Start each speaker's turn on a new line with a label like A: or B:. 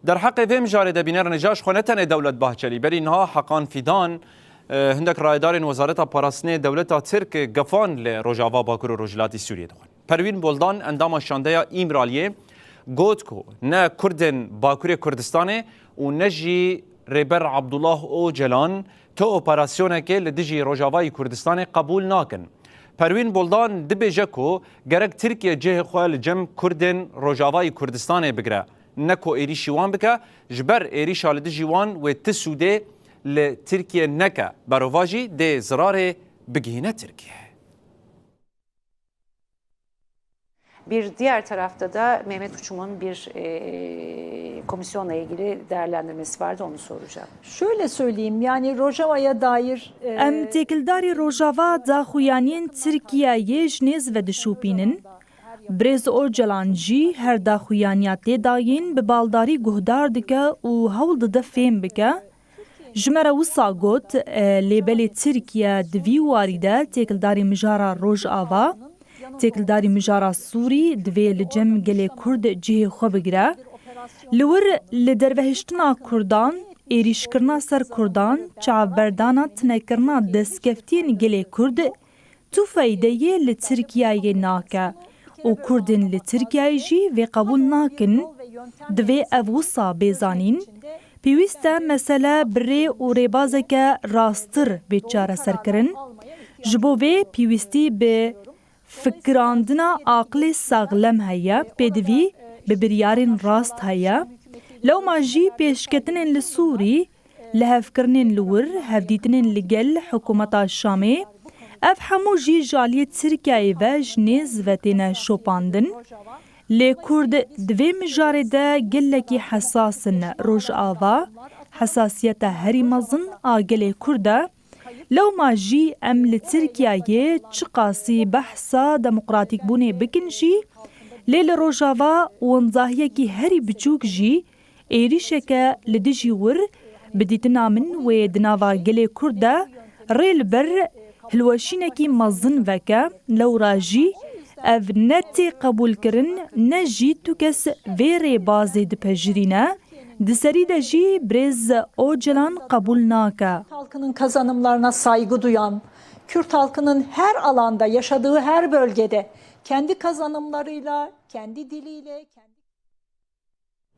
A: در حق فهم جاري دبينر نجاش خونتن دولة باهچلي بل إنها حقان فيدان هندك رايدار وزارة پاراستنه دولة ترك قفان لروجاوا باكور روجلاتي سوريا دخل پروین بولدان اندام شاندیا ایمرالیه گوت کو نه کردن باکوری کردستانه و نجی ریبر عبدالله او جلان تو اپراسیونه که لدیجی روجاوای کردستان قبول ناکن. پروین بولدان دبیجه کو گرک ترکیه جه خوال جم کردن روجاوای کردستان بگره نکو ایریشی وان بکه جبر ایریش لدیجی وان و تسوده لترکیه نکه برواجی ده زرار بگینه ترکیه.
B: Bir diğer tarafta da Mehmet Uçum'un bir komisyonla ilgili değerlendirmesi vardı, onu soracağım.
C: Şöyle söyleyeyim, yani Rojava'ya dair...
D: Em têkildarê Rojava daxuyaniyên Tirkiyeyê ji nêz ve dişûpînin. Brêz Öcalan jî her daxuyaniya tê dayîn bi baldarî guhdar dike û hewl dide fêm bike. Ji me re wisa got lêbelê Tirkiye di vî warî de têkildarê mijara Rojava, têkildarî mijara Sûrî divê li cem gelê Kurd cihê xwe bigire. Li wir li dervehiştina Kurdan, êrîşkirina ser Kurdan, çavberdana tinekirina destkeftiyên gelê Kurd, tu feydeyê li Tirkiyeyê nake û Kurdên li Tirkiyeyê jî vê qebûl nakin, divê ev wisa bêzanîn. Pêwîst e mesele bi rê û rêbazeke rastir bê çareserkirin. Ji bo vê pêwîstî bi fikirandina aqilê saxlem heye, pêdivî bi biryarên rast heye. Lewma jî pêşketinên li Sûrî, li hevkirinên li wir, hevdîtinên li gel hikûmeta Şamê, ev hemû jî jaliyê Tirkiyeyê ve ji nêz ve têne şopandin. Lê Kurd di vê mijarê de gelekî hesasin Rojava, hesasiyeta herî mezin a gelê Kurd e. Lewma jî em li Tirkiyeyê çi qasî behsa demokratîkbûnê bikin jî, lê li Rojava wenzahiyekî herî biçûk jî êrişeke li dijî wir bi dîtina min wê di nava gelê Kurd de rê li ber hilweşînekî mezin veke. Lewra jî ev ne tê qebûlkirin ne jî tu kes vê rêbazê dipejirîne. Di serî de jî Brêz Öcalan qebûl nake.
C: Halkının kazanımlarına saygı duyan, Kürt halkının her alanda yaşadığı her bölgede kendi kazanımlarıyla, kendi diliyle...